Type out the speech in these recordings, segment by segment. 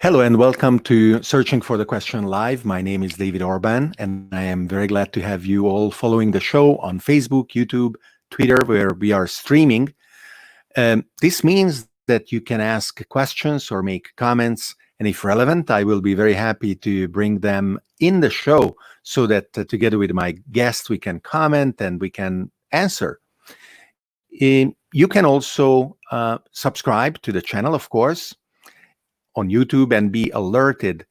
Hello and welcome to Searching for the Question Live. My name is David Orban, and I am very glad to have you all following the show on Facebook, YouTube, Twitter, where we are streaming. This means that you can ask questions or make comments, and if relevant, I will be very happy to bring them in the show so that together with my guest, we can comment and we can answer. You can also subscribe to the channel, of course, on YouTube and be alerted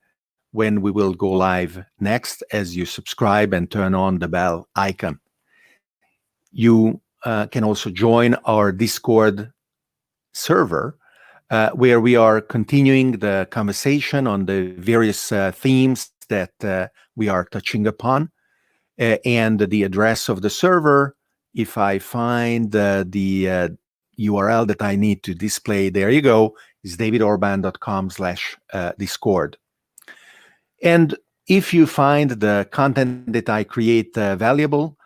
when we will go live next as you subscribe and turn on the bell icon. You can also join our Discord server where we are continuing the conversation on the various themes that we are touching upon. And the address of the server, if I find the URL that I need to display, there you go, is davidorban.com/discord. And if you find the content that I create valuable,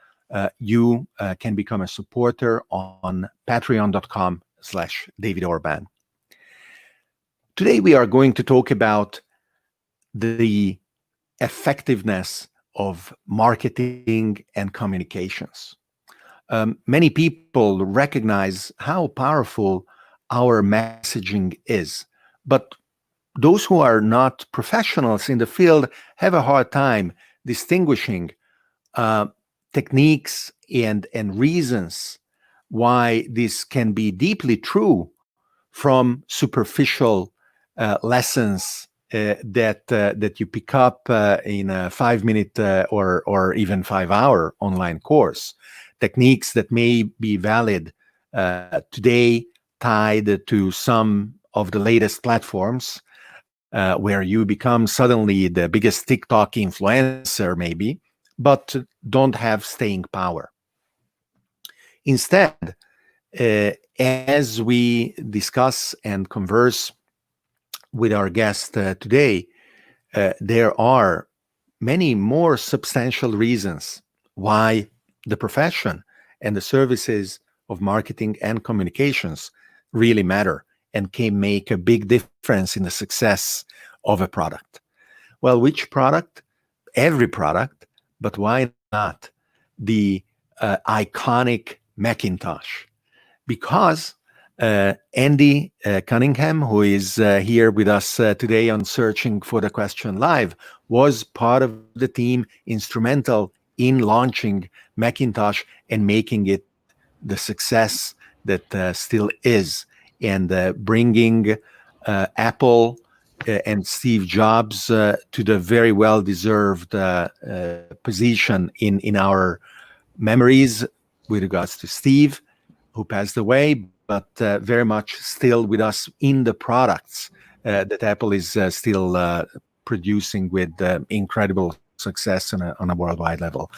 you can become a supporter on patreon.com/davidorban. Today we are going to talk about the effectiveness of marketing and communications. Many people recognize how powerful our messaging is, but those who are not professionals in the field have a hard time distinguishing techniques and reasons why this can be deeply true from superficial lessons that you pick up in a 5-minute or even 5-hour online course. Techniques that may be valid today, tied to some of the latest platforms where you become suddenly the biggest TikTok influencer maybe, but don't have staying power. Instead, as we discuss and converse with our guest today, there are many more substantial reasons why the profession and the services of marketing and communications really matter and can make a big difference in the success of a product. Well, which product? Every product, but why not the iconic Macintosh? Because Andy Cunningham, who is here with us today on Searching for the Question Live, was part of the team, instrumental in launching Macintosh and making it the success that still is, and bringing Apple and Steve Jobs to the very well-deserved position in our memories with regards to Steve, who passed away, but very much still with us in the products that Apple is still producing with incredible success on a worldwide level.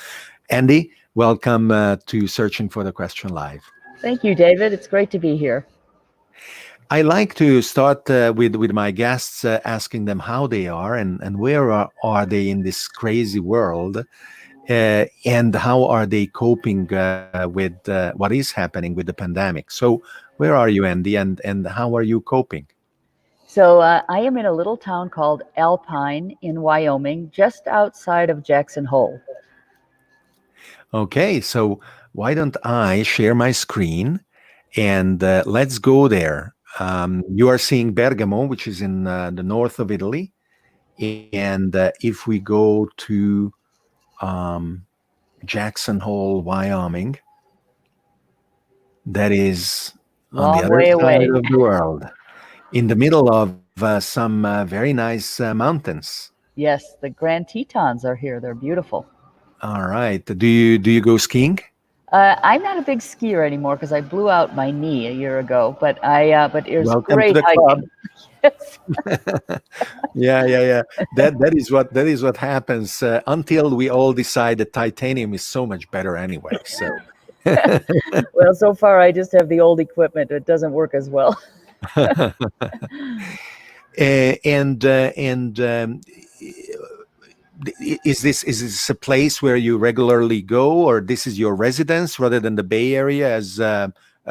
Andy, welcome to Searching for the Question Live. Thank you, David. It's great to be here. I like to start with my guests, asking them how they are and where are they in this crazy world, and how are they coping with what is happening with the pandemic. So where are you, Andy, and how are you coping? So I am in a little town called Alpine in Wyoming, just outside of Jackson Hole. Okay, so why don't I share my screen and let's go there. You are seeing Bergamo, which is in the north of Italy. And if we go to Jackson Hole, Wyoming, that is on the other side of the world, in the middle of some very nice mountains. Yes, the Grand Tetons are here. They're beautiful. All right. Do you go skiing? I'm not a big skier anymore because I blew out my knee a year ago. But it was Welcome great to the hiking. club. Yeah. That is what happens until we all decide that titanium is so much better anyway. So, well, so far I just have the old equipment. It doesn't work as well. Is this a place where you regularly go, or this is your residence rather than the Bay Area as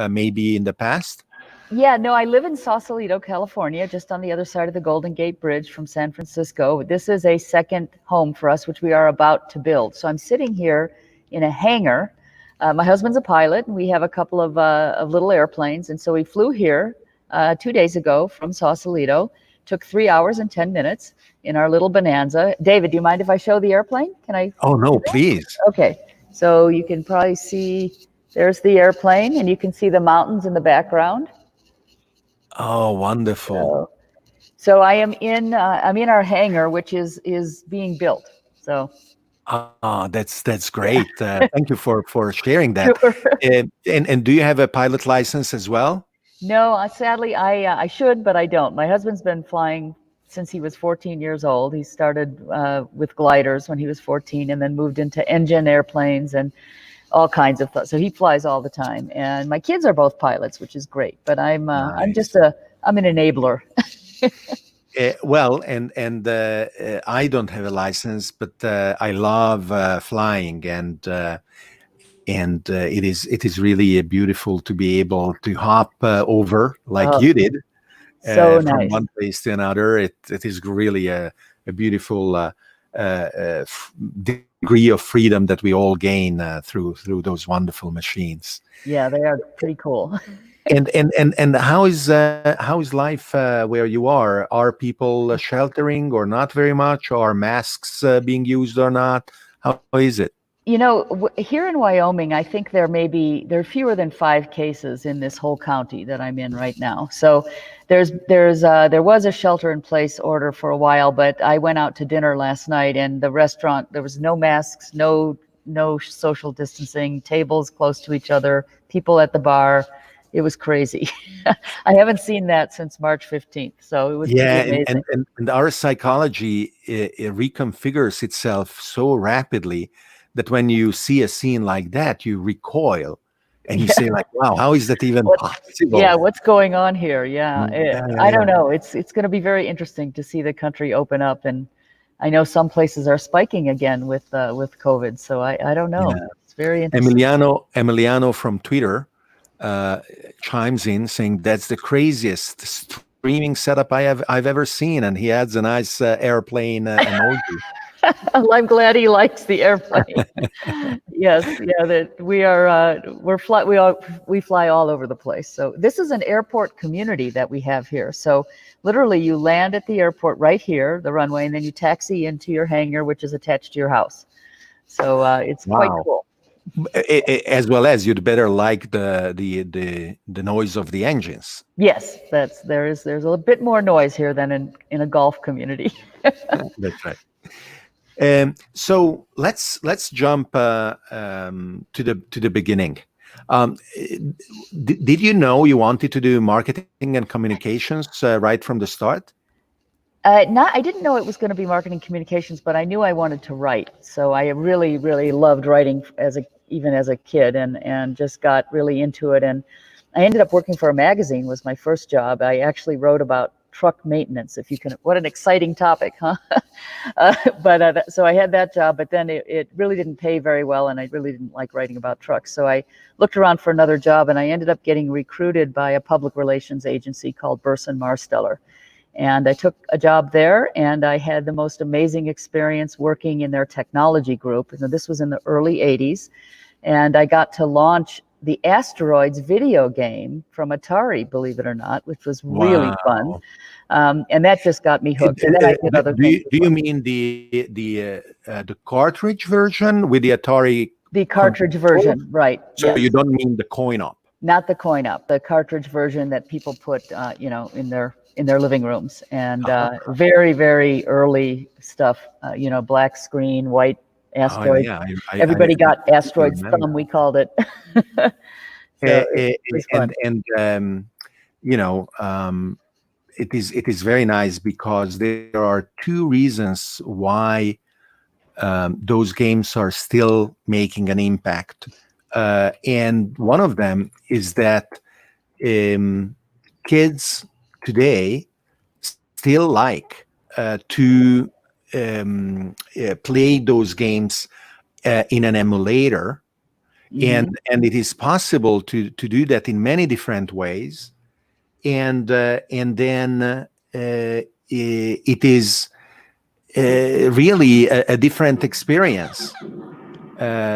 maybe in the past? Yeah, no, I live in Sausalito, California, just on the other side of the Golden Gate Bridge from San Francisco. This is a second home for us, which we are about to build. So I'm sitting here in a hangar. My husband's a pilot, and we have a couple of little airplanes. And so we flew here 2 days ago from Sausalito. Took 3 hours and 10 minutes in our little Bonanza. David, do you mind if I show the airplane? Can I Oh do no, that? please. Okay, so you can probably see there's the airplane, and you can see the mountains in the background. Oh, wonderful. So, so I'm in our hangar, which is being built. So Ah, that's yeah, great. Thank you for sharing that. sure. And do you have a pilot license as well? No, sadly I should, but I don't. My husband's been flying since he was 14 years old. He started with gliders when he was 14, and then moved into engine airplanes and all kinds of thoughts. So he flies all the time, and my kids are both pilots, which is great. But I'm just Nice. I'm an enabler. Well, and I don't have a license, but I love flying, and it is really beautiful to be able to hop over like Oh, you did so from nice. one place to another. It is really a beautiful degree of freedom that we all gain through those wonderful machines. Yeah, they are pretty cool. And how is life where you are? Are people sheltering or not very much? Are masks being used or not? How is it? Here in Wyoming, I think there are fewer than 5 cases in this whole county that I'm in right now. So there was a shelter in place order for a while, but I went out to dinner last night, and the restaurant, there was no masks, no social distancing, tables close to each other, people at the bar. It was crazy. I haven't seen that since March 15th, so it was pretty Yeah, and and amazing. and, and our psychology it reconfigures itself so rapidly that when you see a scene like that, you recoil and you Yeah. say, like, "Wow, how is that even Yeah, possible?" what's going on here? Yeah, Yeah, yeah, I don't yeah. know. It's going to be very interesting to see the country open up, and I know some places are spiking again with COVID. So I don't know. Yeah. It's very interesting. Emiliano from Twitter uh, chimes in saying that's the craziest streaming setup I've ever seen, and he adds a nice airplane emoji. Well, I'm glad he likes the airplane. Yes, yeah, that we fly all over the place. So this is an airport community that we have here. So literally, you land at the airport right here, the runway, and then you taxi into your hangar, which is attached to your house. So it's quite Wow. cool. As well as you'd better like the noise of the engines. Yes, there's a bit more noise here than in a golf community. That's right. So let's jump to the beginning. Did you know you wanted to do marketing and communications right from the start? Not I didn't know it was going to be marketing communications, but I knew I wanted to write. So I really, really loved writing even as a kid, and just got really into it. And I ended up working for a magazine. Was my first job. I actually wrote about truck maintenance. If you can, what an exciting topic, huh? So I had that job, but then it really didn't pay very well, and I really didn't like writing about trucks. So I looked around for another job, and I ended up getting recruited by a public relations agency called Burson Marsteller. And I took a job there, and I had the most amazing experience working in their technology group. And this was in the early 80s. And I got to launch the Asteroids video game from Atari, believe it or not, which was really fun. Wow. And that just got me hooked. And then I did other Do things you, as do you well. mean the cartridge version with the Atari The cartridge control? version, right. So Yes. you don't mean the coin op? Not the coin up, the cartridge version that people put, in their living rooms, and very, very early stuff. Black screen, white Oh asteroid. yeah, Everybody got I asteroid's remember. thumb, we called it. So Eh, it eh, was and fun. and you know it is very nice because there are two reasons why those games are still making an impact, and one of them is that um, kids today still like to play those games in an emulator, and Hmm. and it is possible to do that in many different ways. and then it is really a different experience.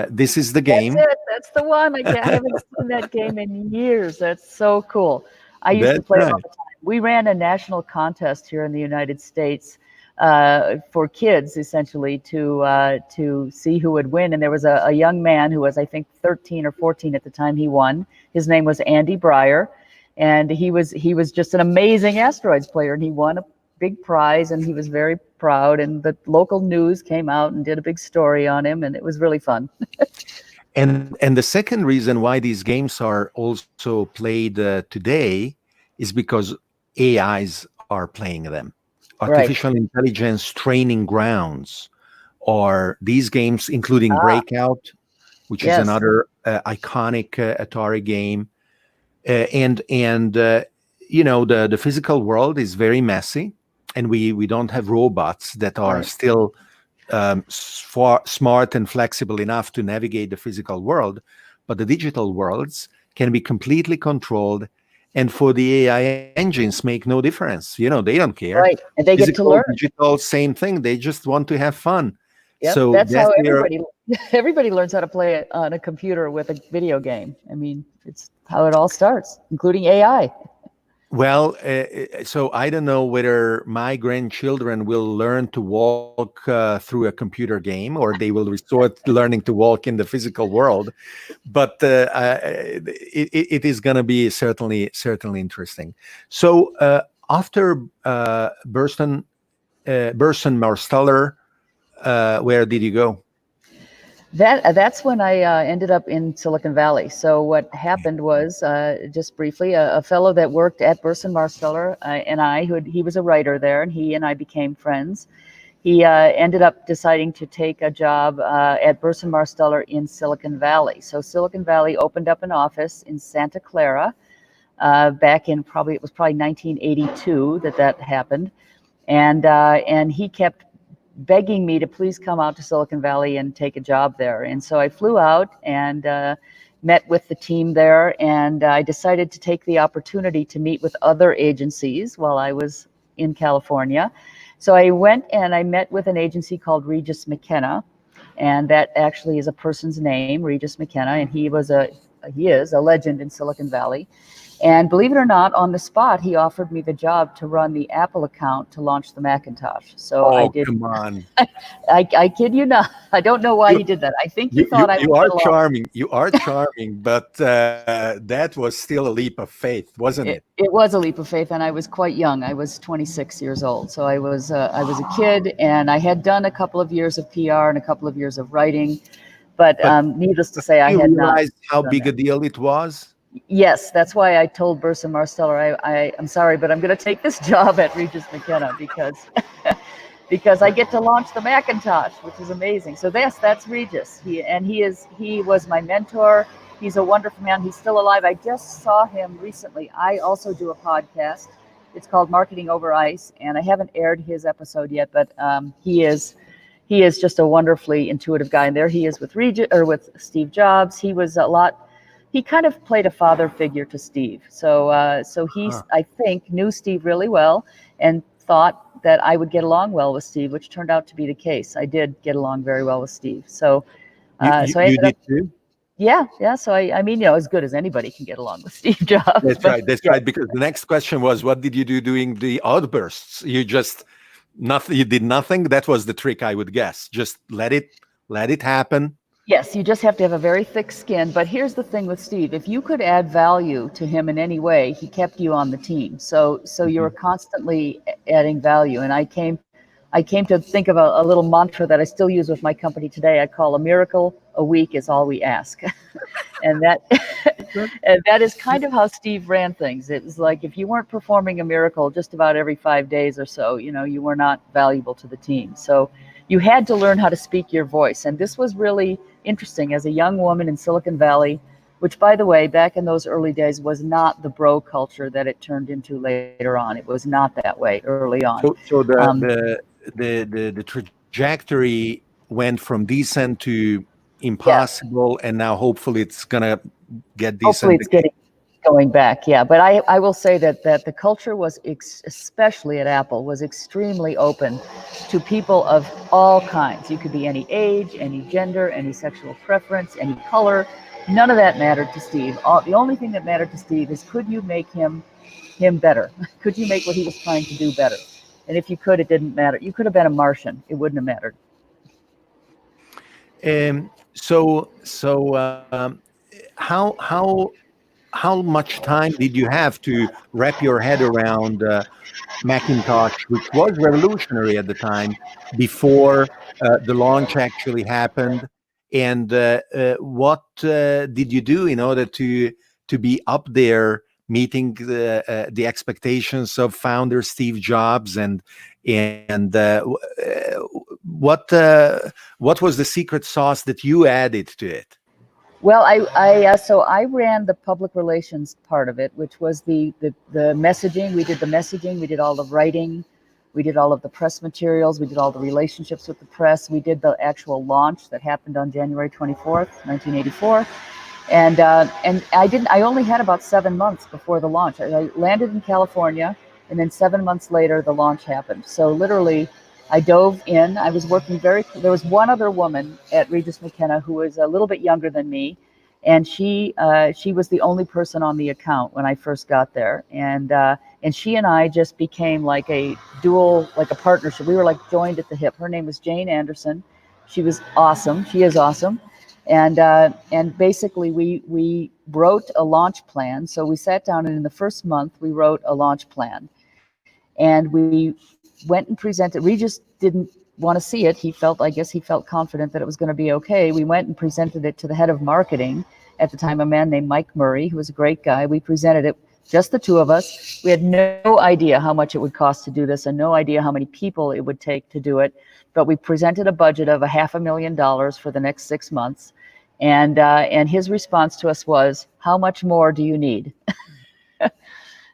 This is the That's game. it. That's the one. I haven't seen that game in years. That's so cool. I used to That's play it all right. the time. We ran a national contest here in the United States for kids, essentially, to see who would win. And there was a young man who was, I think, 13 or 14 at the time he won. His name was Andy Breyer, and he was just an amazing asteroids player, and he won a big prize, and he was very proud. And the local news came out and did a big story on him, and it was really fun. And the second reason why these games are also played today is because AIs are playing them. Right. Artificial intelligence training grounds are these games, including Ah, Breakout, which is yes. another iconic Atari game. And you know, the physical world is very messy, and we don't have robots that are Right. still smart and flexible enough to navigate the physical world, but the digital worlds can be completely controlled. And for the AI engines, make no difference. You know, they don't care. Right. And they get to Physical, learn. digital, same thing. They just want to have fun. Yep. So That's that's how their everybody learns how to play it on a computer with a video game. I mean, it's how it all starts, including AI. well. So I don't know whether my grandchildren will learn to walk through a computer game, or they will resort to learning to walk in the physical world. But it is going to be certainly interesting. So after Burson Marsteller, where did you go? That's when I ended up in Silicon Valley. So what happened was, just briefly, a fellow that worked at Burson Marsteller and he was a writer there, and he and I became friends. He ended up deciding to take a job at Burson Marsteller in Silicon Valley. So Silicon Valley opened up an office in Santa Clara back in it was probably 1982 that happened, and he kept begging me to please come out to Silicon Valley and take a job there. And so I flew out and met with the team there, and I decided to take the opportunity to meet with other agencies while I was in California. So I went and I met with an agency called Regis McKenna, and that actually is a person's name, Regis McKenna, and he is a legend in Silicon Valley. And believe it or not, on the spot, he offered me the job to run the Apple account to launch the Macintosh. So I Oh, did. come on. I kid you not. I don't know why You, he did that. I think he you, thought you, I you would are get along. charming. You are charming, but that was still a leap of faith, wasn't it? It was a leap of faith, and I was quite young. I was 26 years old, so I was a kid, and I had done a couple of years of PR and a couple of years of writing, but But needless to say, I you had not realized how done big that. a deal it was? Yes, that's why I told Burson Marsteller, I'm sorry, but I'm going to take this job at Regis McKenna because because I get to launch the Macintosh, which is amazing. So that's Regis. He was my mentor. He's a wonderful man. He's still alive. I just saw him recently. I also do a podcast. It's called Marketing Over Ice, and I haven't aired his episode yet, but he is just a wonderfully intuitive guy. And there he is with with Steve Jobs. He was a lot. He kind of played a father figure to Steve. So Huh. I think, knew Steve really well and thought that I would get along well with Steve, which turned out to be the case. I did get along very well with Steve. So, You, you, so I you ended up, did too? yeah. So I mean, as good as anybody can get along with Steve Jobs. That's But right. That's yeah, right. Because the next question was, what did you do doing the outbursts? You just nothing. You did nothing. That was the trick, I would guess. Just let it happen. yes, you just have to have a very thick skin. But here's the thing with Steve: if you could add value to him in any way, he kept you on the team. So you're Mhm. constantly adding value. And I came to think of a little mantra that I still use with my company today. I call a miracle a week is all we ask. And that and that is kind of how Steve ran things. It was like if you weren't performing a miracle just about every 5 days or so, you were not valuable to the team. So you had to learn how to speak your voice. And this was really interesting as a young woman in Silicon Valley, which, by the way, back in those early days was not the bro culture that it turned into later on. It was not that way early on. So Um, the trajectory went from decent to yes, impossible, and now hopefully it's gonna get hopefully decent it's again. getting. going back, yeah. But I will say that the culture was, especially at Apple, was extremely open to people of all kinds. You could be any age, any gender, any sexual preference, any color. None of that mattered to Steve. The only thing that mattered to Steve is, could you make him better? Could you make what he was trying to do better? And if you could, it didn't matter. You could have been a Martian. It wouldn't have mattered. How much time did you have to wrap your head around Macintosh, which was revolutionary at the time, before the launch actually happened? And what did you do in order to be up there, meeting the expectations of founder Steve Jobs? And what was the secret sauce that you added to it? Well, so I ran the public relations part of it, which was the messaging. We did the messaging. We did all the writing. We did all of the press materials. We did all the relationships with the press. We did the actual launch that happened on January 24th, 1984. And I only had about 7 months before the launch. I landed in California, and then 7 months later, the launch happened. So literally, I dove in. I was working there was one other woman at Regis McKenna who was a little bit younger than me, and she was the only person on the account when I first got there. And she and I just became like a partnership. We were like joined at the hip. Her name was Jane Anderson. She was awesome. She is awesome. And basically we wrote a launch plan. So we sat down, and in the first month we wrote a launch plan, and we went and presented. Regis didn't want to see it. I guess he felt confident that it was going to be okay. We went and presented it to the head of marketing at the time, a man named Mike Murray, who was a great guy. We presented it, just the two of us. We had no idea how much it would cost to do this, and no idea how many people it would take to do it. But we presented a budget of $500,000 for the next 6 months. And his response to us was, "How much more do you need?"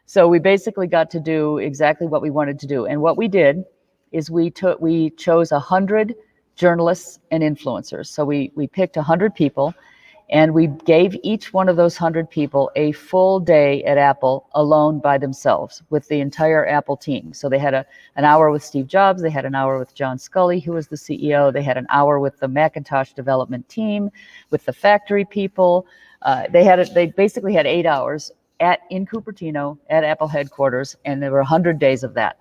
So we basically got to do exactly what we wanted to do. And what we did is we chose 100 journalists and influencers. So we picked 100 people, and we gave each one of those 100 people a full day at Apple alone by themselves with the entire Apple team. So they had an hour with Steve Jobs. They had an hour with John Scully, who was the CEO. They had an hour with the Macintosh development team, with the factory people. They basically had 8 hours in Cupertino at Apple headquarters, and there were 100 days of that.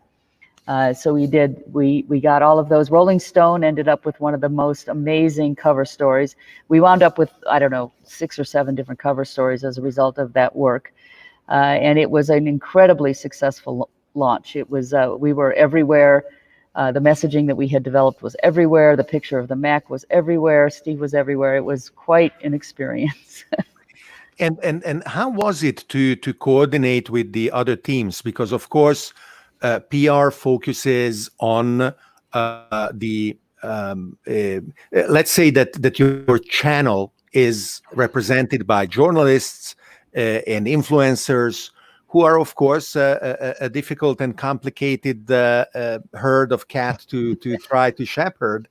So we got all of those. Rolling Stone ended up with one of the most amazing cover stories. We wound up with, I don't know, 6 or 7 different cover stories as a result of that work. And it was an incredibly successful launch. It was, we were everywhere. The messaging that we had developed was everywhere. The picture of the Mac was everywhere. Steve was everywhere. It was quite an experience. And how was it to coordinate with the other teams? Because of course, PR focuses on let's say that your channel is represented by journalists and influencers, who are of course a difficult and complicated herd of cats to try to shepherd,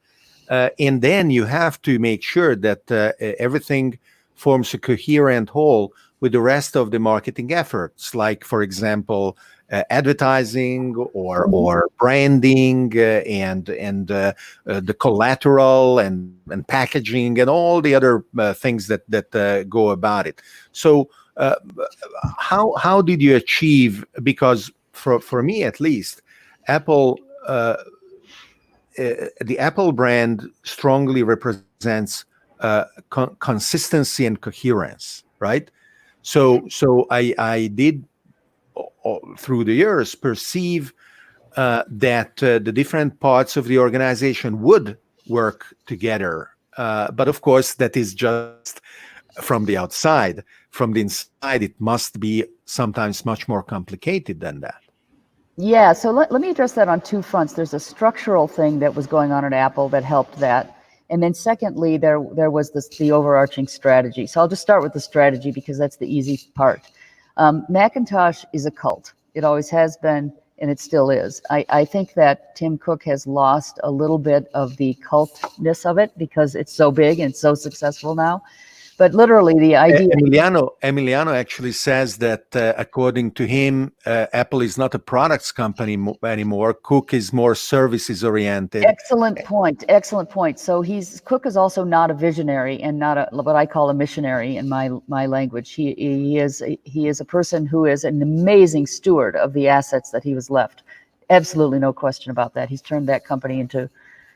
and then you have to make sure that everything forms a coherent whole with the rest of the marketing efforts, like, for example, advertising or branding, and the collateral and packaging and all the other things that go about it. So how did you achieve? Because for me at least, Apple, the Apple brand strongly represents consistency and coherence, right? So I did through the years perceive that the different parts of the organization would work together, but of course that is just from the outside. From the inside, it must be sometimes much more complicated than that. Yeah, so let me address that on 2 fronts. There's a structural thing that was going on at Apple that helped that. And then secondly, there was the overarching strategy. So I'll just start with the strategy because that's the easy part. Macintosh is a cult. It always has been, and it still is. I think that Tim Cook has lost a little bit of the cultness of it because it's so big and so successful now. But literally, the idea. Emiliano actually says that according to him, Apple is not a products company anymore. Cook is more services oriented. Excellent point. Excellent point. So Cook is also not a visionary and not what I call a missionary in my language. He is a person who is an amazing steward of the assets that he was left. Absolutely no question about that. He's turned that company into,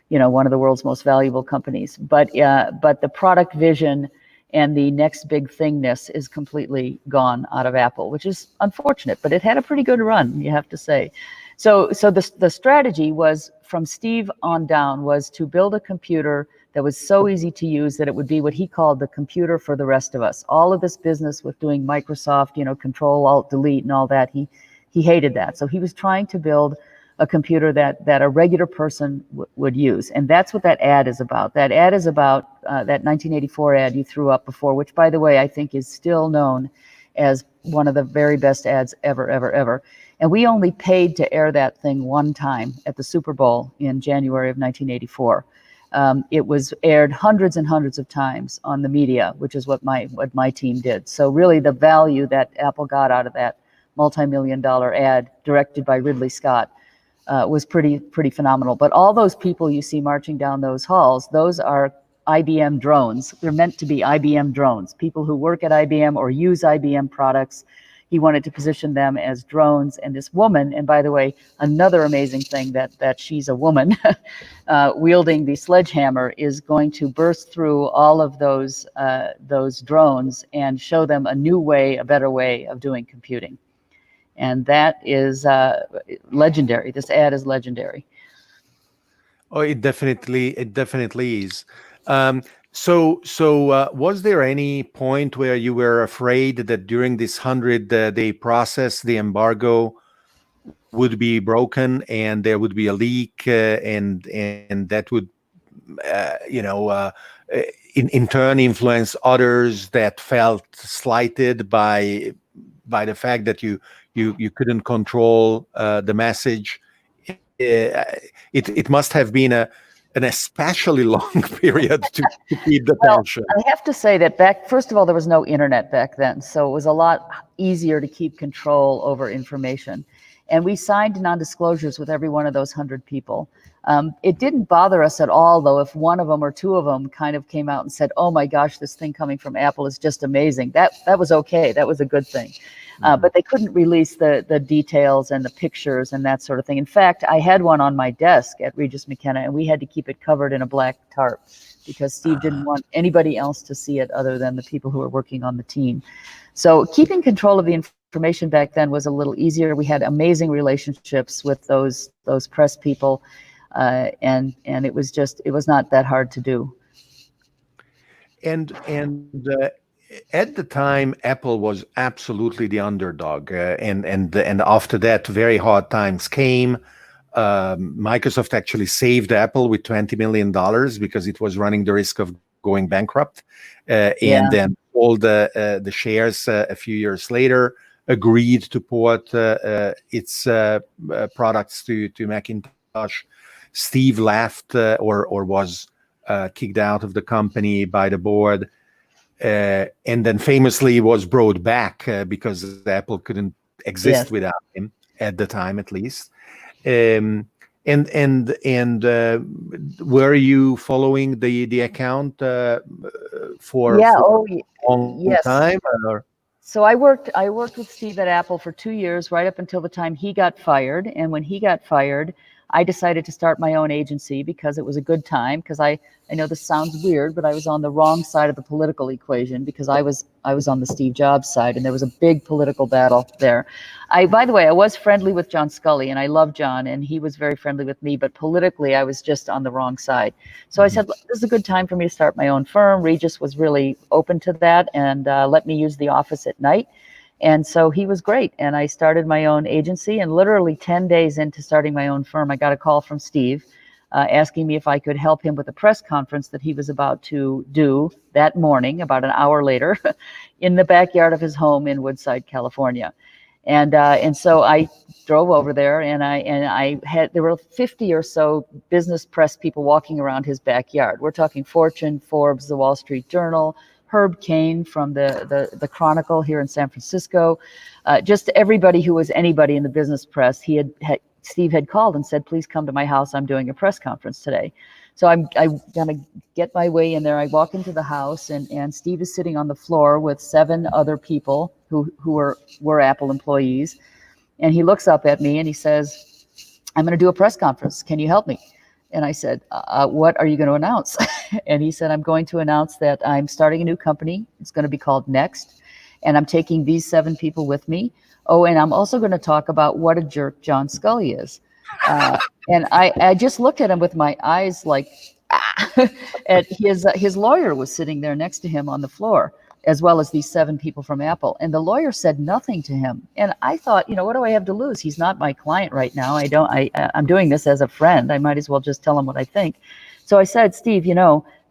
one of the world's most valuable companies. But the product vision and the next big thingness is completely gone out of Apple, which is unfortunate. But it had a pretty good run, you have to say. So the strategy was, from Steve on down, was to build a computer that was so easy to use that it would be what he called the computer for the rest of us. All of this business with doing Microsoft, Control, Alt, Delete, and all that, he hated that. So he was trying to build a computer that a regular person would use. And that's what that ad is about. That ad is about that 1984 ad you threw up before, which, by the way, I think is still known as one of the very best ads ever, ever, ever. And we only paid to air that thing one time at the Super Bowl in January of 1984. It was aired hundreds and hundreds of times on the media, which is what my team did. So really the value that Apple got out of that multi-million-dollar ad directed by Ridley Scott was pretty phenomenal. But all those people you see marching down those halls, those are IBM drones. They're meant to be IBM drones, people who work at IBM or use IBM products. He wanted to position them as drones. And this woman, and by the way, another amazing thing that she's a woman wielding the sledgehammer, is going to burst through all of those drones and show them a new way, a better way of doing computing. And that is legendary. This ad is legendary. Oh, it definitely is. So was there any point where you were afraid that during this 100-day process, the embargo would be broken and there would be a leak, and that would, in turn influence others that felt slighted by the fact that you couldn't control the message? It must have been an especially long period to keep the tension. I have to say that first of all, there was no internet back then, so it was a lot easier to keep control over information. And we signed non-disclosures with every one of those 100 people. It didn't bother us at all, though, if one of them or two of them kind of came out and said, "Oh my gosh, this thing coming from Apple is just amazing." That was okay. That was a good thing. But they couldn't release the details and the pictures and that sort of thing. In fact, I had one on my desk at Regis McKenna, and we had to keep it covered in a black tarp because Steve didn't want anybody else to see it other than the people who were working on the team. So keeping control of the information back then was a little easier. We had amazing relationships with those press people, and it was not that hard to do. And at the time, Apple was absolutely the underdog, and after that, very hard times came. Microsoft actually saved Apple with $20 million because it was running the risk of going bankrupt, and then all the shares a few years later agreed to port its products to Macintosh. Steve left or was kicked out of the company by the board. And then famously was brought back because Apple couldn't exist without him at the time, at least. And were you following the account for a long time? Or? So I worked with Steve at Apple for 2 years, right up until the time he got fired. And when he got fired, I decided to start my own agency because it was a good time. Because I know this sounds weird, but I was on the wrong side of the political equation because I was on the Steve Jobs side, and there was a big political battle there. By the way, I was friendly with John Scully, and I love John, and he was very friendly with me. But politically, I was just on the wrong side. So I said, this is a good time for me to start my own firm. Regis was really open to that and let me use the office at night. And so he was great. And I started my own agency, and literally 10 days into starting my own firm, I got a call from Steve asking me if I could help him with a press conference that he was about to do that morning, about an hour later, in the backyard of his home in Woodside, California. And so I drove over there, and there were 50 or so business press people walking around his backyard. We're talking Fortune, Forbes, the Wall Street Journal, Herb Kane from the Chronicle here in San Francisco, just everybody who was anybody in the business press. Steve had called and said, please come to my house. I'm doing a press conference today. So I kind of get my way in there. I walk into the house, and Steve is sitting on the floor with 7 other people who were Apple employees. And he looks up at me and he says, I'm going to do a press conference. Can you help me? And I said, what are you going to announce? And he said, I'm going to announce that I'm starting a new company. It's going to be called Next. And I'm taking these 7 people with me. Oh, and I'm also going to talk about what a jerk John Scully is. And I just looked at him with my eyes like, and his lawyer was sitting there next to him on the floor, as well as these 7 people from Apple. And the lawyer said nothing to him. And I thought, what do I have to lose? He's not my client right now. I'm doing this as a friend. I might as well just tell him what I think. So I said, Steve,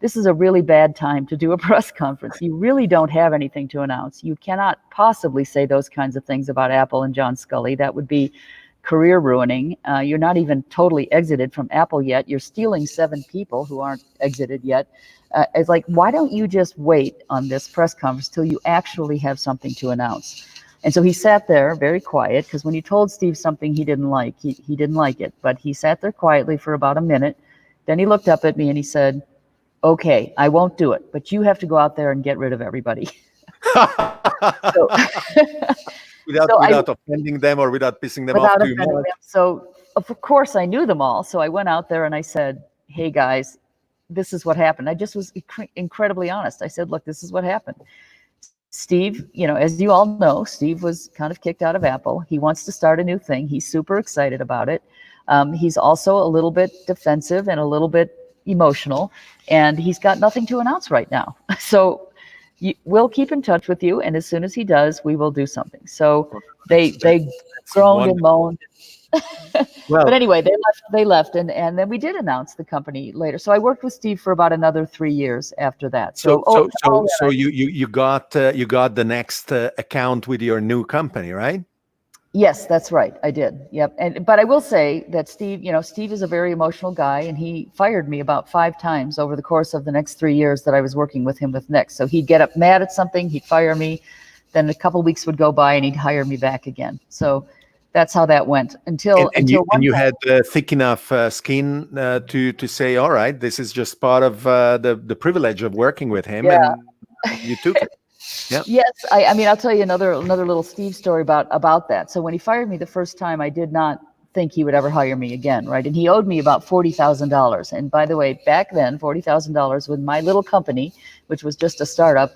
this is a really bad time to do a press conference. You really don't have anything to announce. You cannot possibly say those kinds of things about Apple and John Scully. That would be career ruining. You're not even totally exited from Apple yet. You're stealing 7 people who aren't exited yet. It's like, why don't you just wait on this press conference till you actually have something to announce? And so he sat there very quiet, because when you told Steve something he didn't like, he didn't like it. But he sat there quietly for about a minute. Then he looked up at me and he said, okay, I won't do it, but you have to go out there and get rid of everybody. So, without offending them or without pissing them off too much. So of course I knew them all. So I went out there and I said, hey guys, this is what happened. I just was incredibly honest. I said, look, this is what happened. Steve, as you all know, Steve was kind of kicked out of Apple. He wants to start a new thing. He's super excited about it. He's also a little bit defensive and a little bit emotional, and he's got nothing to announce right now. So we'll keep in touch with you, and as soon as he does, we will do something. So they groaned and moaned. Well, but anyway, they left, and then we did announce the company later. So I worked with Steve for about another 3 years after that. So you got the Next account with your new company, right? Yes, that's right. I did. Yep. But I will say that Steve, Steve is a very emotional guy, and he fired me about 5 times over the course of the next 3 years that I was working with him with Next. So he'd get up mad at something, he'd fire me, then a couple of weeks would go by and he'd hire me back again. So that's how that went until you had thick enough skin to say, all right, this is just part of the privilege of working with him, and you took it. Yep. Yes, I mean, I'll tell you another little Steve story about that. So when he fired me the first time, I did not think he would ever hire me again, right? And he owed me about $40,000. And by the way, back then, $40,000 with my little company, which was just a startup,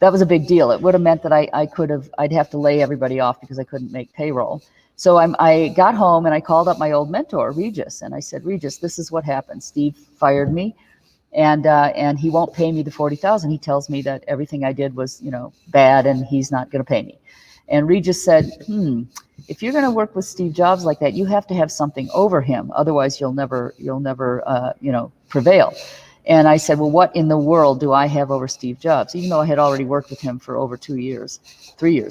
that was a big deal. It would have meant that I'd have to lay everybody off because I couldn't make payroll. So I got home and I called up my old mentor, Regis, and I said, Regis, this is what happened. Steve fired me. And he won't pay me the $40,000. He tells me that everything I did was, bad, and he's not going to pay me. And Regis said, if you're going to work with Steve Jobs like that, you have to have something over him. Otherwise, you'll never prevail. And I said, well, what in the world do I have over Steve Jobs? Even though I had already worked with him for over 3 years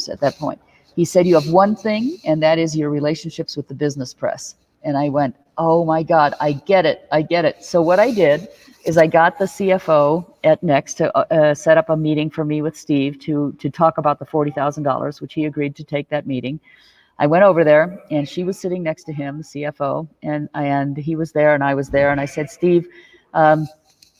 at that point. He said, you have one thing, and that is your relationships with the business press. And I went, oh my God, I get it. So what I did is I got the CFO at Next to set up a meeting for me with Steve to talk about the $40,000, which he agreed to take that meeting. I went over there, and she was sitting next to him, the CFO, and he was there, and I was there, and I said, Steve,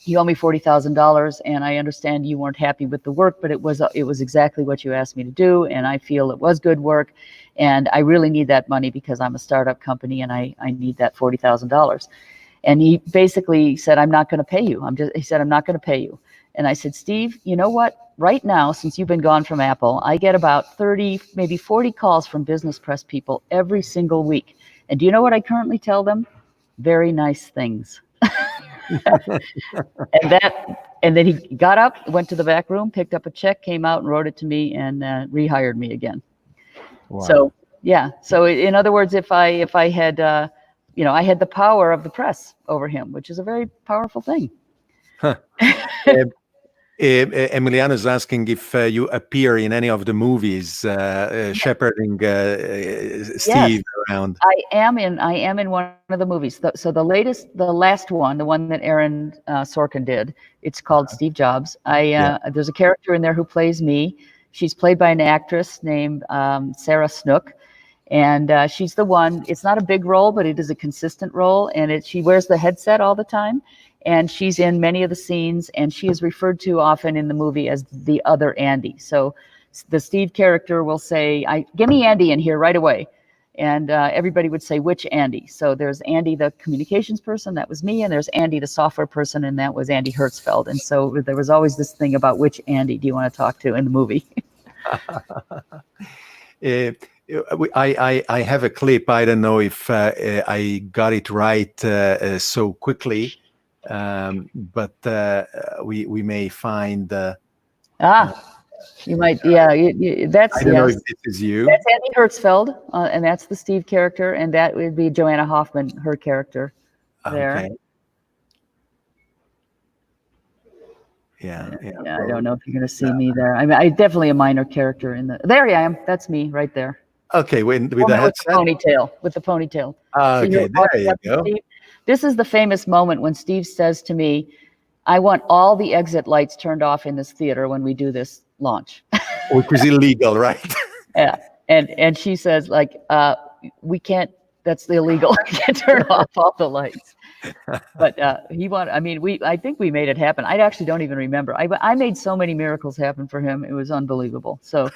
you owe me $40,000, and I understand you weren't happy with the work, but it was exactly what you asked me to do, and I feel it was good work, and I really need that money because I'm a startup company, and I need that $40,000. And he basically said, I'm not going to pay you. He said, I'm not going to pay you. And I said, Steve, you know what? Right now, since you've been gone from Apple, I get about 30, maybe 40 calls from business press people every single week. And do you know what I currently tell them? Very nice things. And then he got up, went to the back room, picked up a check, came out and wrote it to me, and rehired me again. Wow. So yeah. So in other words, if I had, I had the power of the press over him, which is a very powerful thing. Huh. Emiliano is asking if you appear in any of the movies shepherding Steve around. I am in one of the movies. So the last one, the one that Aaron Sorkin did, it's called Steve Jobs. Yeah. There's a character in there who plays me. She's played by an actress named Sarah Snook. And she's the one. It's not a big role, but it is a consistent role. And she wears the headset all the time. And she's in many of the scenes. And she is referred to often in the movie as the other Andy. So the Steve character will say, "Give me Andy in here right away." And everybody would say, "Which Andy?" So there's Andy, the communications person, that was me. And there's Andy, the software person, and that was Andy Hertzfeld. And so there was always this thing about which Andy do you want to talk to in the movie? I have a clip. I don't know if I got it right so quickly, but we may find. You might, yeah. That's. I don't know if this is you. That's Andy Hertzfeld, and that's the Steve character, and that would be Joanna Hoffman, her character. There. Okay. Yeah. I don't know if you're going to see me there. I mean, I definitely a minor character in the. There I am. That's me right there. Okay, with the headset? With the ponytail. Okay, there you go. Steve? This is the famous moment when Steve says to me, "I want all the exit lights turned off in this theater when we do this launch." Which is illegal, right? Yeah, and she says, like, "We can't. That's illegal. We can't turn off all the lights." But I think we made it happen. I actually don't even remember. I made so many miracles happen for him. It was unbelievable. So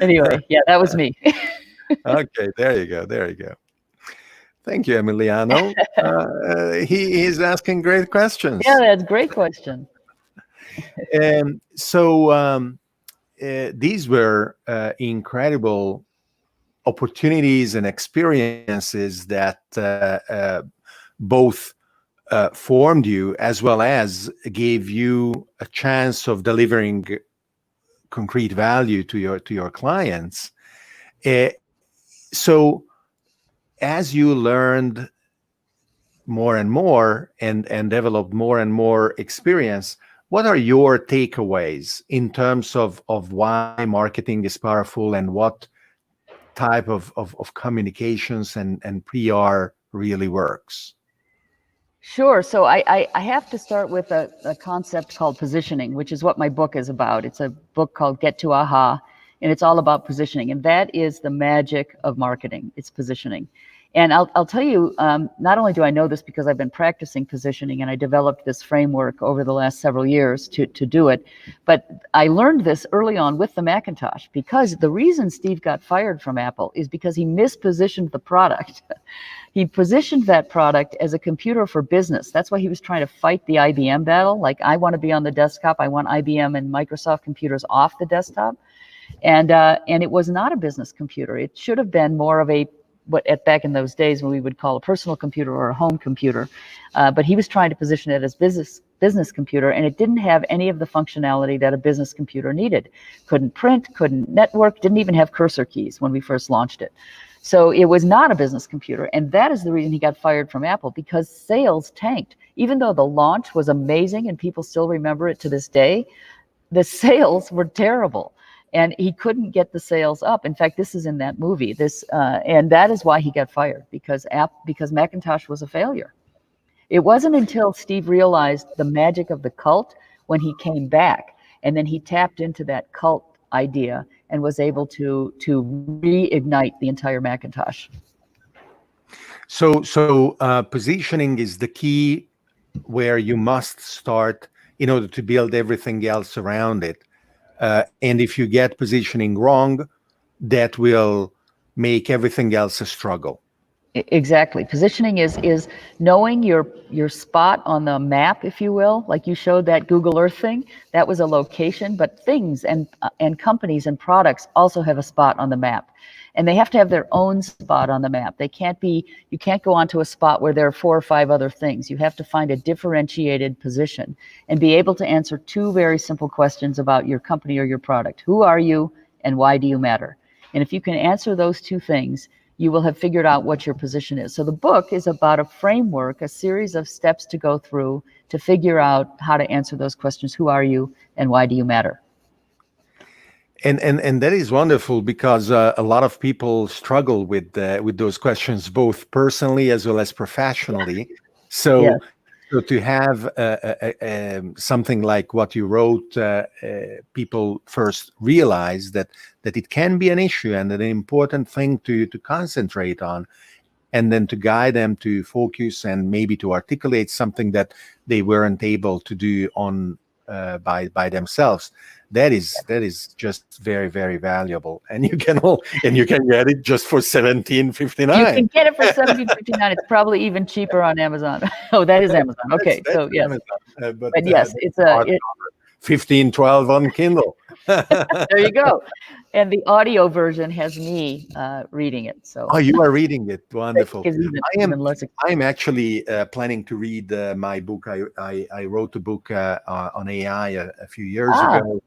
anyway, yeah, that was me. Okay, there you go. Thank you, Emiliano. He is asking great questions. Yeah, that's a great question. So these were incredible opportunities and experiences that both formed you as well as gave you a chance of delivering concrete value to your clients. So as you learned more and more and developed more and more experience, what are your takeaways in terms of why marketing is powerful and what type of communications and PR really works? Sure. So I have to start with a concept called positioning, which is what my book is about. It's a book called Get to Aha, and it's all about positioning. And that is the magic of marketing. It's positioning. And I'll tell you, not only do I know this because I've been practicing positioning and I developed this framework over the last several years to do it, but I learned this early on with the Macintosh, because the reason Steve got fired from Apple is because he mispositioned the product. He positioned that product as a computer for business. That's why he was trying to fight the IBM battle. Like, I want to be on the desktop. I want IBM and Microsoft computers off the desktop. And it was not a business computer. It should have been more of back in those days when we would call a personal computer or a home computer. But he was trying to position it as business computer, and it didn't have any of the functionality that a business computer needed. Couldn't print, couldn't network, didn't even have cursor keys when we first launched it. So it was not a business computer, and that is the reason he got fired from Apple, because sales tanked. Even though the launch was amazing and people still remember it to this day, the sales were terrible. And he couldn't get the sales up. In fact, this is in that movie. And that is why he got fired, because Macintosh was a failure. It wasn't until Steve realized the magic of the cult when he came back, and then he tapped into that cult idea and was able to reignite the entire Macintosh. So positioning is the key where you must start in order to build everything else around it. And if you get positioning wrong, that will make everything else a struggle. Exactly. Positioning is knowing your spot on the map, if you will. Like you showed that Google Earth thing, that was a location, but things and companies and products also have a spot on the map. And they have to have their own spot on the map. You can't go onto a spot where there are 4 or 5 other things. You have to find a differentiated position and be able to answer 2 very simple questions about your company or your product. Who are you and why do you matter? And if you can answer those 2 things, you will have figured out what your position is. So the book is about a framework, a series of steps to go through to figure out how to answer those questions. Who are you and why do you matter? And that is wonderful because a lot of people struggle with those questions both personally as well as professionally. Yes. So to have something like what you wrote, people first realize that it can be an issue and an important thing to concentrate on, and then to guide them to focus and maybe to articulate something that they weren't able to do on by themselves. That is just very, very valuable, and you can get it just for You 17.59. can get it for 17.59. It's probably even cheaper on Amazon. Oh, that is Amazon. That's Okay, that's so yes, Amazon, but yes, the it's hard 15.12 on Kindle. there you go. And the audio version has me reading it, Oh, so you are reading it. I Wonderful. think is I am even less. I'm actually planning to read my book. I wrote a book on AI a few years Ah, ago,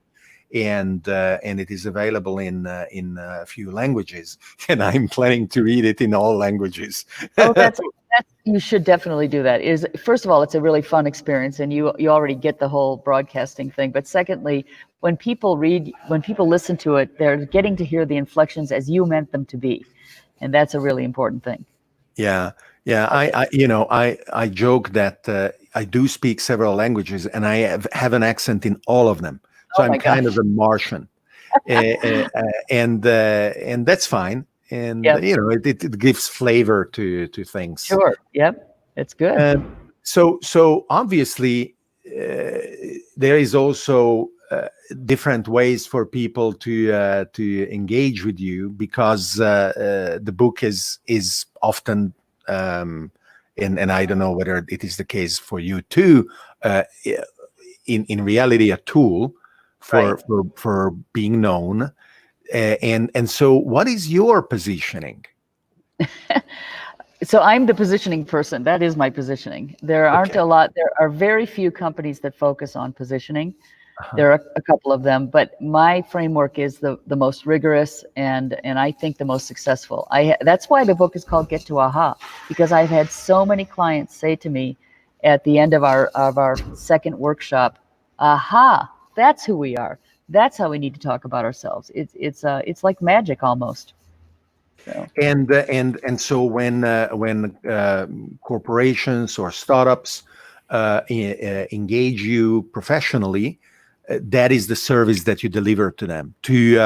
and it is available in a few languages, and I'm planning to read it in all languages. oh, that's you should definitely do that. Is first of all, it's a really fun experience, and you already get the whole broadcasting thing. But secondly, when people listen to it, they're getting to hear the inflections as you meant them to be, and that's a really important thing. Yeah, yeah. I joke that I do speak several languages, and I have an accent in all of them. So Oh I'm my kind of gosh. a Martian, and that's fine. And Yep. it gives flavor to things. Sure. Yep. It's good. So obviously, there is also different ways for people to engage with you because the book is often and I don't know whether it is the case for you too. In reality, a tool Right. for being known. And so, what is your positioning? So I'm the positioning person. That is my positioning. Okay. There are very few companies that focus on positioning. Uh-huh. There are a couple of them, but my framework is the most rigorous and I think the most successful. That's why the book is called Get to Aha, because I've had so many clients say to me at the end of our second workshop, "Aha, that's who we are. That's how we need to talk about ourselves." It's like magic almost. So And so when corporations or startups engage you professionally, that is the service that you deliver to them to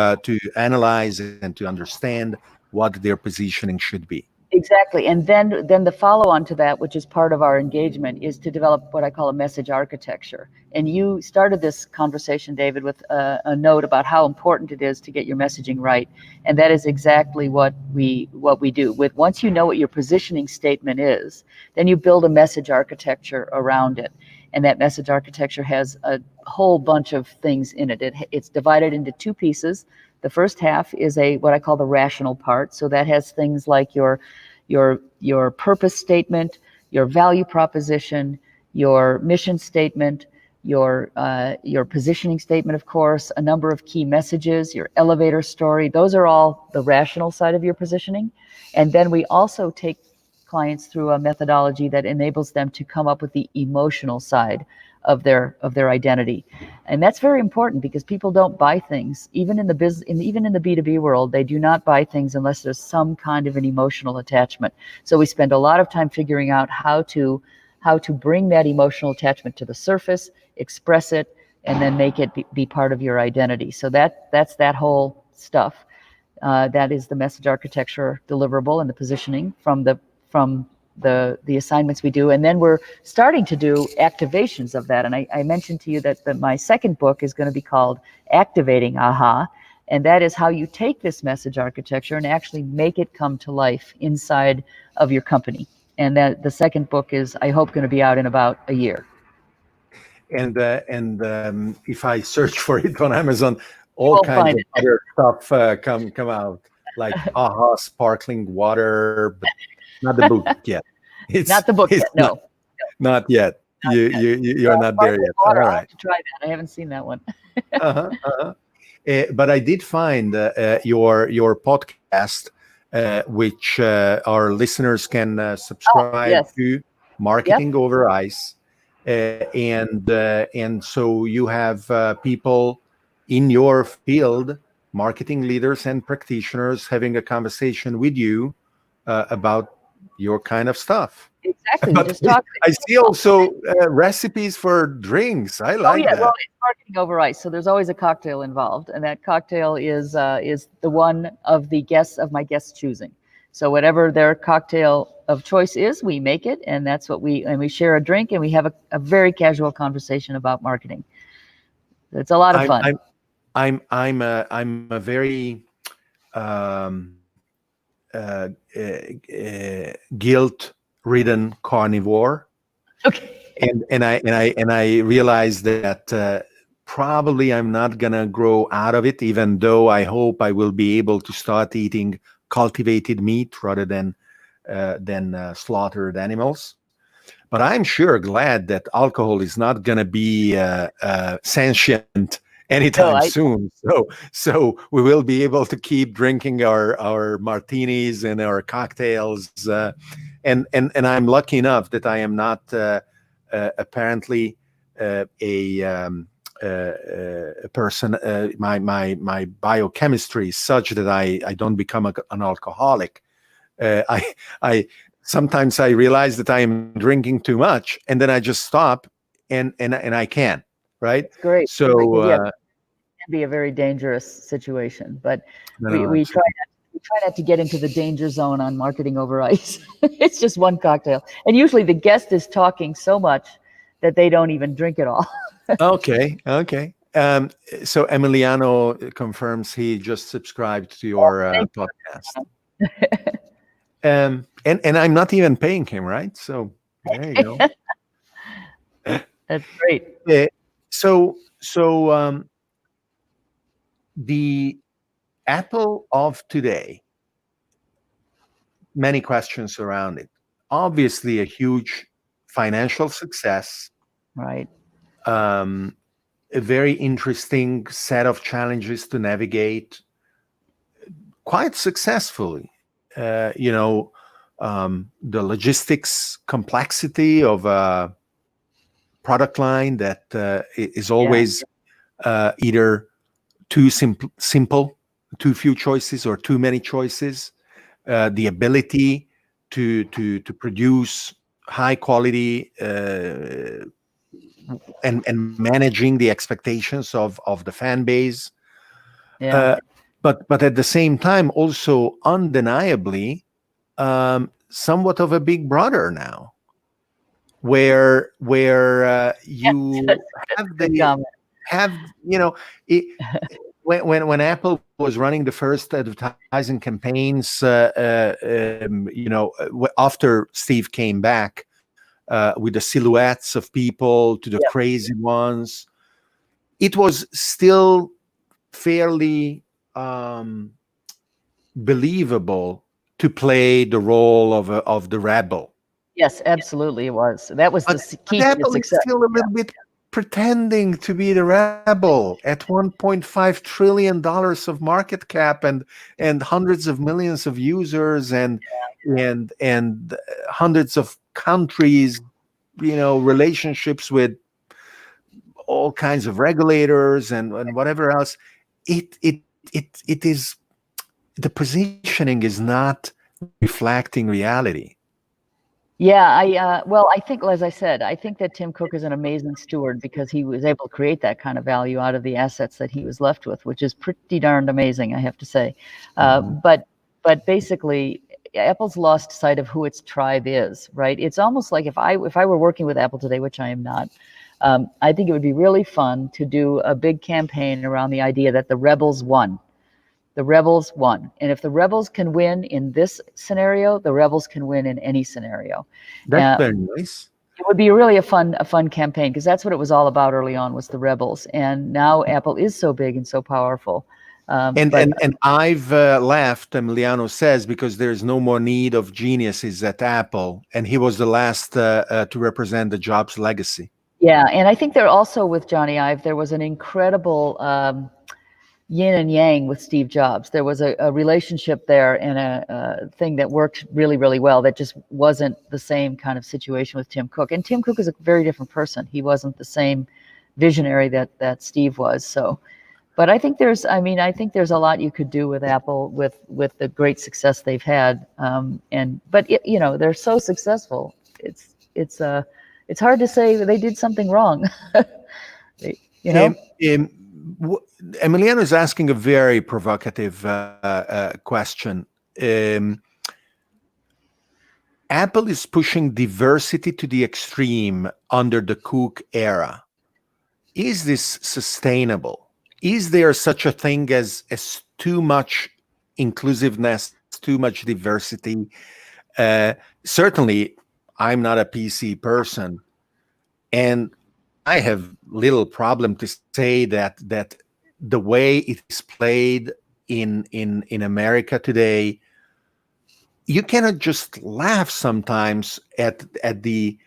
analyze and to understand what their positioning should be. exactly. And then the follow on to that, which is part of our engagement, is to develop what I call a message architecture. And you started this conversation, David, with a note about how important it is to get your messaging right. And that is exactly what we do. With once you know what your positioning statement is, then you build a message architecture around it. And that message architecture has a whole bunch of things in it. It's divided into two pieces. The first half is what I call the rational part. So that has things like your purpose statement, your value proposition, your mission statement, your positioning statement, of course, a number of key messages, your elevator story. Those are all the rational side of your positioning. And then we also take clients through a methodology that enables them to come up with the emotional side of their identity. And that's very important because people don't buy things, even in the even in the B2B world. They do not buy things unless there's some kind of an emotional attachment. So we spend a lot of time figuring out how to bring that emotional attachment to the surface, express it, and then make it be part of your identity. So that's that whole stuff. That is the message architecture deliverable and the positioning from the assignments we do. And then we're starting to do activations of that. And I mentioned to you that my second book is going to be called Activating Aha. And that is how you take this message architecture and actually make it come to life inside of your company. And that the second book is, I hope, going to be out in about a year. And if I search for it on Amazon, You all won't kinds find of it. other stuff come out, like AHA sparkling water, but not the book yet. Not the book It's yet. No, not yet. You're not there sparkling yet. All water. I'll right. have to try that. I haven't seen that one. Uh-huh, uh-huh. But I did find your podcast, which our listeners can subscribe Yes. to, Yep. Marketing Over Ice, and so you have people in your field marketing leaders and practitioners having a conversation with you about your kind of stuff. Exactly. We But just talked. I see also recipes for drinks. I Oh like yeah, well, that. it's marketing over ice, so there's always a cocktail involved, and that cocktail is the one of the guests of my guests' choosing. So whatever their cocktail of choice is, we make it, and that's what we share a drink, and we have a very casual conversation about marketing. It's a lot of I'm fun. I'm a very um, guilt-ridden carnivore, Okay. and I realize that probably I'm not gonna grow out of it, even though I hope I will be able to start eating cultivated meat rather than slaughtered animals. But I'm sure glad that alcohol is not gonna be sentient No, anytime soon. So we will be able to keep drinking our martinis and our cocktails. And I'm lucky enough that I am not apparently a person. My biochemistry is such that I don't become an alcoholic. I sometimes I realize that I am drinking too much, and then I just stop, and I can, right? it's great. So Yeah, it can be a very dangerous situation, but no, we try not to get into the danger zone on marketing over ice. It's just one cocktail, and usually the guest is talking so much that they don't even drink it all. okay. So Emiliano confirms he just subscribed to your podcast. And I'm not even paying him, right? So there you go. That's great. So the Apple of today, many questions around it. Obviously, a huge financial success, Right. A very interesting set of challenges to navigate, quite successfully. The logistics complexity of a product line that is always either too simple, too few choices, or too many choices. The ability to produce high quality and managing the expectations of the fan base. Yeah. But at the same time, also undeniably, somewhat of a big brother now, where you have Good comment. it, when Apple was running the first advertising campaigns, after Steve came back with the silhouettes of people to the Yep. crazy ones, it was still fairly believable to play the role of the rebel. Yes, absolutely, it was. That was But the key to Apple its is success. still a little bit pretending to be the rebel at $1.5 trillion of market cap and hundreds of millions of users and hundreds of countries, relationships with all kinds of regulators and whatever else. It is, the positioning is not reflecting reality. Yeah, I think, as I said, I think that Tim Cook is an amazing steward because he was able to create that kind of value out of the assets that he was left with, which is pretty darned amazing, I have to say. But basically, Apple's lost sight of who its tribe is, right? It's almost like if I were working with Apple today, which I am not, I think it would be really fun to do a big campaign around the idea that the rebels won. The rebels won. And if the rebels can win in this scenario, the rebels can win in any scenario. That's very nice. It would be really a fun campaign because that's what it was all about early on, was the rebels. And now Apple is so big and so powerful. And I've left, Emiliano says, because there's no more need of geniuses at Apple, and he was the last to represent the Jobs legacy. Yeah, and I think there also with Johnny Ive, there was an incredible yin and yang with Steve Jobs. There was a relationship there and a thing that worked really, really well that just wasn't the same kind of situation with Tim Cook. And Tim Cook is a very different person. He wasn't the same visionary that Steve was. So, But I think there's a lot you could do with Apple with the great success they've had. They're so successful. It's hard to say they did something wrong. You know? Um, um, Emiliano is asking a very provocative question. Apple is pushing diversity to the extreme under the Cook era. Is this sustainable? Is there such a thing as too much inclusiveness, too much diversity? Certainly, I'm not a PC person, and I have little problem to say that the way it is played in America today, you cannot just laugh sometimes at the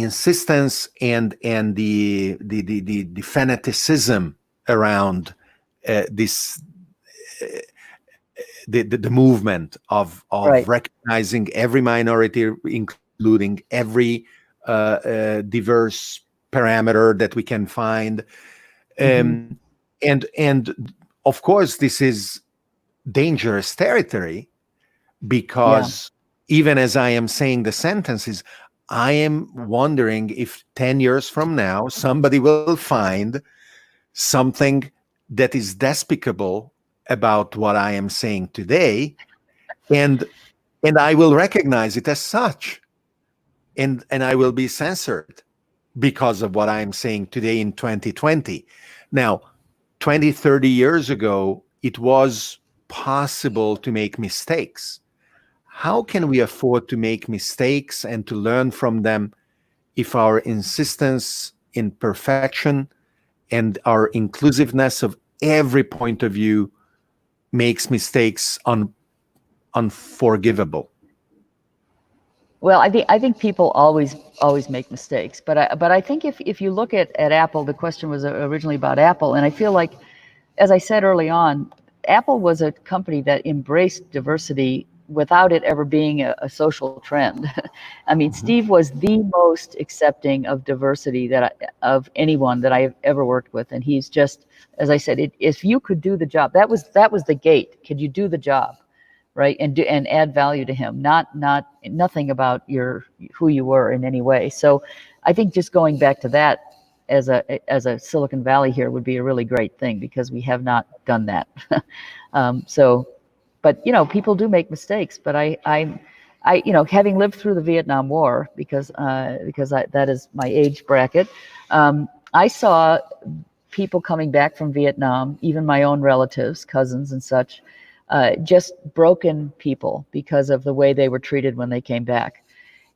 insistence and the fanaticism around this the movement of Right. recognizing every minority, including every diverse parameter that we can find, Hmm. and of course this is dangerous territory, Yeah. because even as I am saying the sentences, I am wondering if 10 years from now somebody will find something that is despicable about what I am saying today, and I will recognize it as such, and I will be censored because of what I am saying today in 2020. Now, 20, 30 years ago, it was possible to make mistakes. How can we afford to make mistakes and to learn from them if our insistence in perfection and our inclusiveness of every point of view makes mistakes unforgivable? Well, I think people always make mistakes, but I think if you look at Apple, the question was originally about Apple, and I feel like, as I said early on, Apple was a company that embraced diversity without it ever being a social trend. I mean, Mhm. Steve was the most accepting of diversity of anyone that I've ever worked with, and he's just, as I said, if you could do the job, that was the gate. Could you do the job? Right, and add value to him, not nothing about who you were in any way. So I think just going back to that as a Silicon Valley here would be a really great thing, because we have not done that. So, but people do make mistakes, but I having lived through the Vietnam War, because that is my age bracket. I saw people coming back from Vietnam, even my own relatives, cousins and such, just broken people because of the way they were treated when they came back.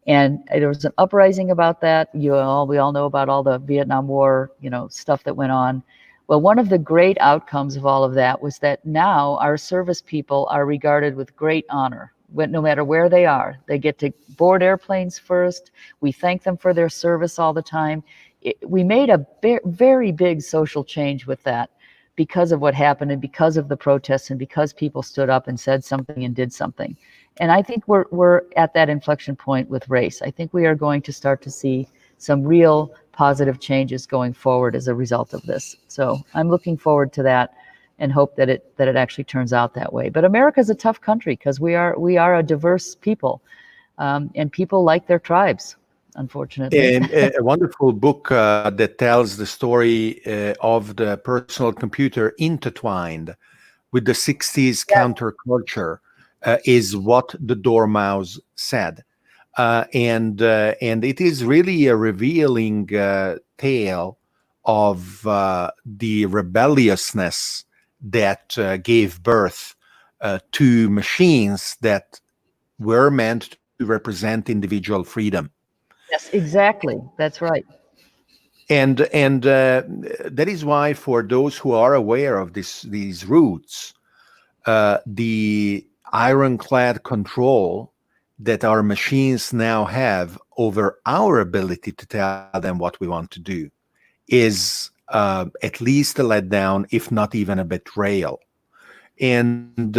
And there was an uprising about that. We all know about all the Vietnam War, stuff that went on. Well, one of the great outcomes of all of that was that now our service people are regarded with great honor. No matter where they are, they get to board airplanes first. We thank them for their service all the time. We made a very big social change with that, because of what happened, and because of the protests, and because people stood up and said something and did something. And I think we're at that inflection point with race. I think we are going to start to see some real positive changes going forward as a result of this. So I'm looking forward to that, and hope that it actually turns out that way. But America's a tough country, because we are a diverse people, and people like their tribes, unfortunately. And a wonderful book that tells the story of the personal computer intertwined with the 60s Yeah. counterculture is What the Dormouse Said. And it is really a revealing tale of the rebelliousness that gave birth to machines that were meant to represent individual freedom. Yes, exactly. That's right. And that is why, for those who are aware of these roots, the ironclad control that our machines now have over our ability to tell them what we want to do is at least a letdown, if not even a betrayal. And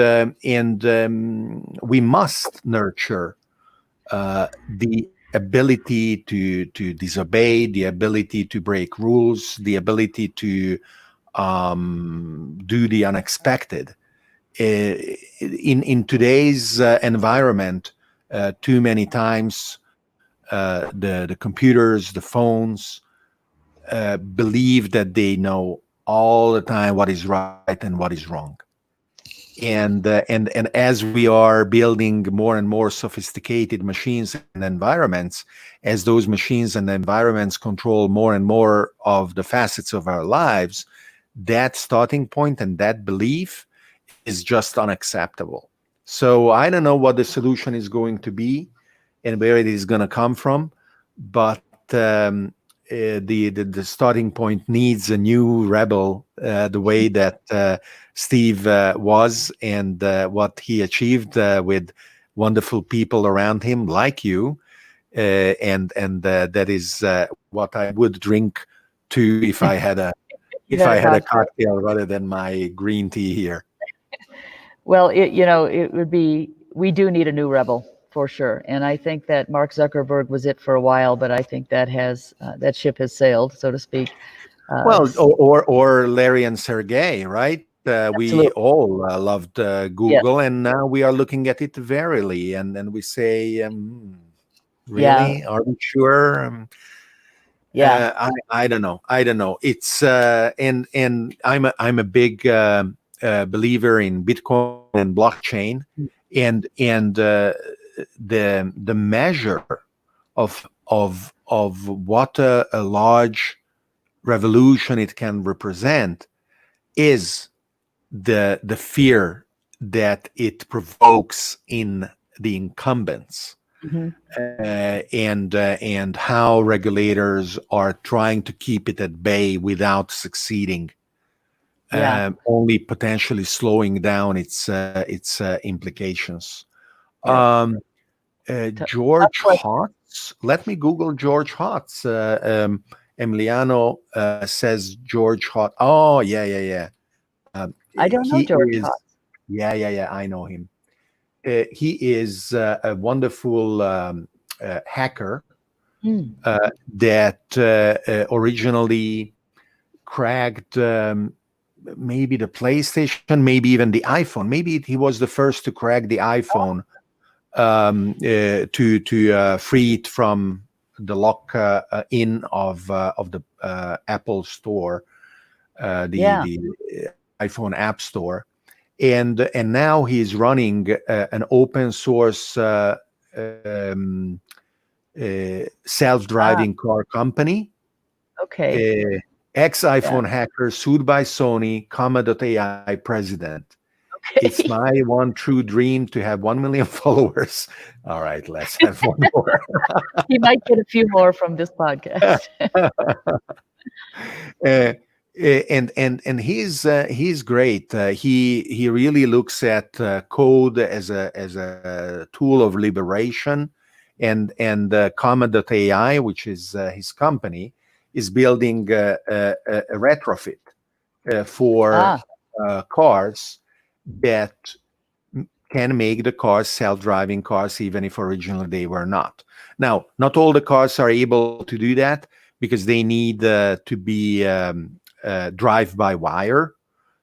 we must nurture the ability to disobey, the ability to break rules, the ability to do the unexpected. In today's environment, too many times the computers, the phones believe that they know all the time what is right and what is wrong. And as we are building more and more sophisticated machines and environments, as those machines and environments control more and more of the facets of our lives, that starting point and that belief is just unacceptable. So I don't know what the solution is going to be and where it is going to come from, but the starting point needs a new rebel, the way that Steve was, and what he achieved with wonderful people around him like you, and that is what I would drink to if I had a cocktail rather than my green tea here. Well, it would be, we do need a new rebel for sure. And I think that Mark Zuckerberg was it for a while, but I think that that ship has sailed, so to speak. Well, or Larry and Sergey, right? We all loved Google, and now we are looking at it warily, and we say, really? Are we sure? I don't know. It's and I'm a big believer in Bitcoin and blockchain, and the measure of what a large revolution it can represent is the fear that it provokes in the incumbents. And how regulators are trying to keep it at bay without succeeding, only potentially slowing down its implications. George Hotz, let me Google George Hotz. Emiliano says George Hotz. Oh, yeah. I don't know George Hotz. Yeah, I know him. He is a wonderful hacker that originally cracked maybe the PlayStation, maybe even the iPhone. Maybe he was the first to crack the iPhone to free it from the lock in of the Apple Store, the iPhone App Store. And now he's running an open source self-driving car company. Okay. Ex-iPhone hacker sued by Sony, comma.ai president. Okay. It's my one true dream to have 1 million followers. All right, let's have one more. He might get a few more from this podcast. And he's great. He really looks at code as a tool of liberation, and comma.ai, which is his company, is building a retrofit for cars that can make the cars self-driving cars, even if originally they were not. Now, not all the cars are able to do that because they need to be drive-by-wire.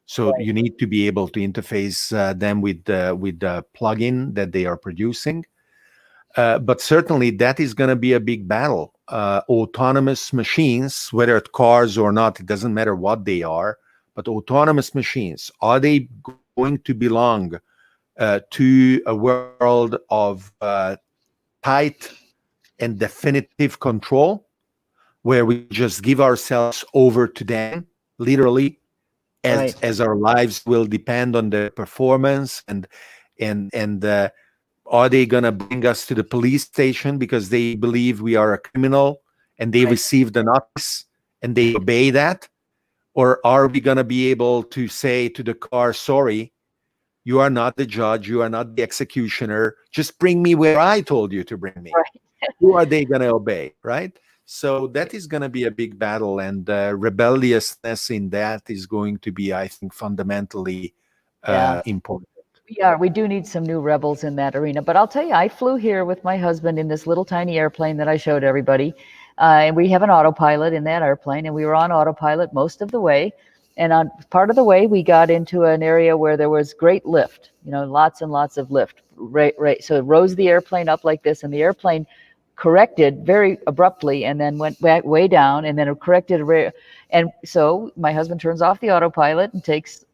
So you need to be able to interface them with the plugin that they are producing. But certainly that is going to be a big battle. Autonomous machines, whether it's cars or not, it doesn't matter what they are, but autonomous machines, are they going to belong to a world of tight and definitive control, where we just give ourselves over to them, literally, as our lives will depend on their performance, and are they going to bring us to the police station because they believe we are a criminal and they received the notice and they obey that? Or are we going to be able to say to the car, sorry, you are not the judge, you are not the executioner, just bring me where I told you to bring me? Who are they going to obey, right? So that is going to be a big battle, and rebelliousness in that is going to be, I think, fundamentally important. We do need some new rebels in that arena. But I'll tell you, I flew here with my husband in this little tiny airplane that I showed everybody. And we have an autopilot in that airplane, and we were on autopilot most of the way. And on part of the way, we got into an area where there was great lift, lots and lots of lift. Right. So it rose the airplane up like this, and the airplane corrected very abruptly and then went back way down, and then it corrected. And so my husband turns off the autopilot and takes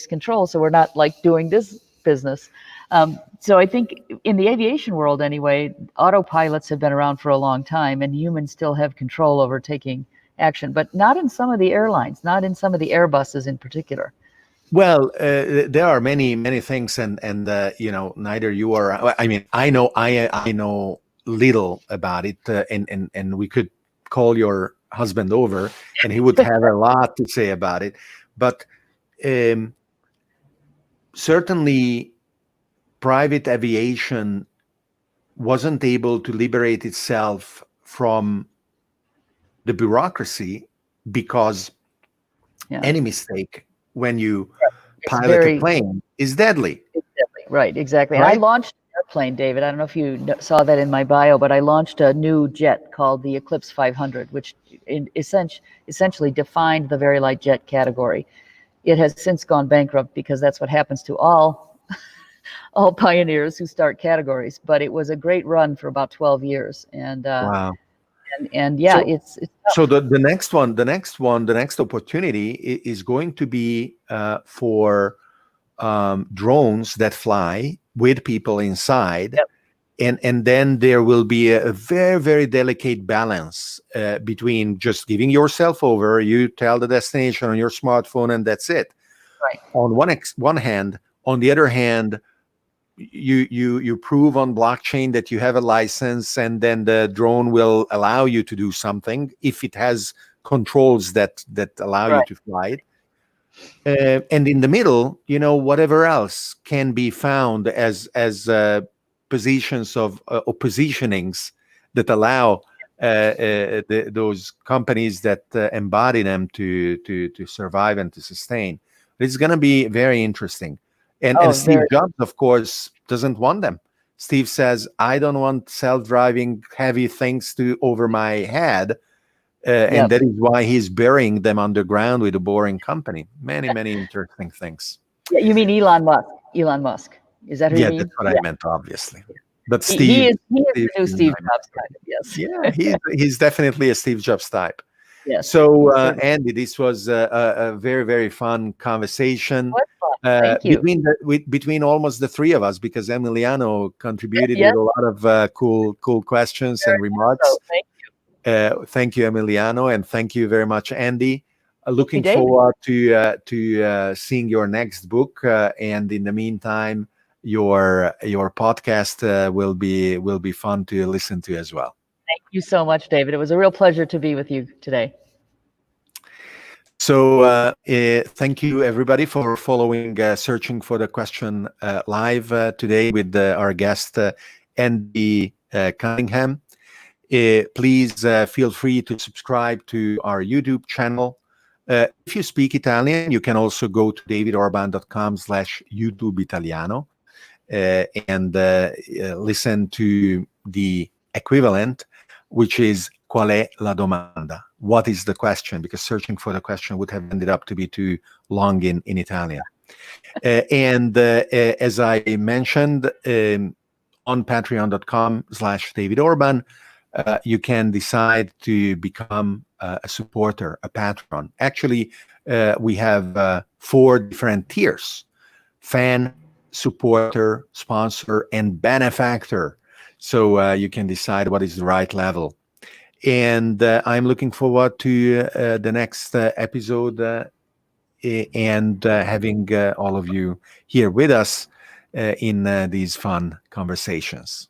control. So we're not like doing this business. So I think in the aviation world anyway, autopilots have been around for a long time, and humans still have control over taking action, but not in some of the airlines, not in some of the Airbuses in particular. Well, there are many things, and neither you or I mean, I know little about it, and we could call your husband over, and he would have a lot to say about it. But certainly, private aviation wasn't able to liberate itself from the bureaucracy because any mistake when you pilot a plane is deadly. Right, exactly. Right? And I launched an airplane, David. I don't know if you saw that in my bio, but I launched a new jet called the Eclipse 500, which essentially defined the very light jet category. It has since gone bankrupt because that's what happens to all pioneers who start categories. But it was a great run for about 12 years. And wow. And yeah, it's so the next opportunity is going to be for drones that fly with people inside. Yep. And then there will be a very delicate balance between just giving yourself over. You tell the destination on your smartphone, and that's it. Right. On one hand, on the other hand, you prove on blockchain that you have a license, and then the drone will allow you to do something if it has controls that allow you to fly it. And in the middle, whatever else can be found as positions of or positionings that allow those companies that embody them to survive and to sustain. It's going to be very interesting. And Steve Jobs, of course, doesn't want them. Steve says, I don't want self-driving heavy things over my head. And that is why he's burying them underground with a boring company. Many interesting things. Yeah, you mean Elon Musk? Elon Musk. Is that who you mean? Yeah, that's what I meant, obviously. But Steve, he is the new Steve Jobs type. Yes. Yeah, he's definitely a Steve Jobs type. Yes. So, Andy, this was a very fun conversation. Thank you. Between almost the three of us, because Emiliano contributed with a lot of cool questions and remarks. So, thank you. Thank you, Emiliano, and thank you very much, Andy. Looking forward to seeing your next book, and in the meantime, your podcast will be fun to listen to as well. Thank you so much, David. It was a real pleasure to be with you today. So thank you, everybody, for following Searching for the Question live today with our guest, Andy Cunningham. Please feel free to subscribe to our YouTube channel. If you speak Italian, you can also go to davidorban.com/YouTube Italiano and listen to the equivalent, which is Qual è la domanda? What is the question? Because Searching for the Question would have ended up to be too long in Italian. And as I mentioned, on patreon.com/David Orban, you can decide to become a supporter, a patron. Actually, we have 4 different tiers: fan, supporter, sponsor, and benefactor. So you can decide what is the right level. And I'm looking forward to the next episode and having all of you here with us in these fun conversations.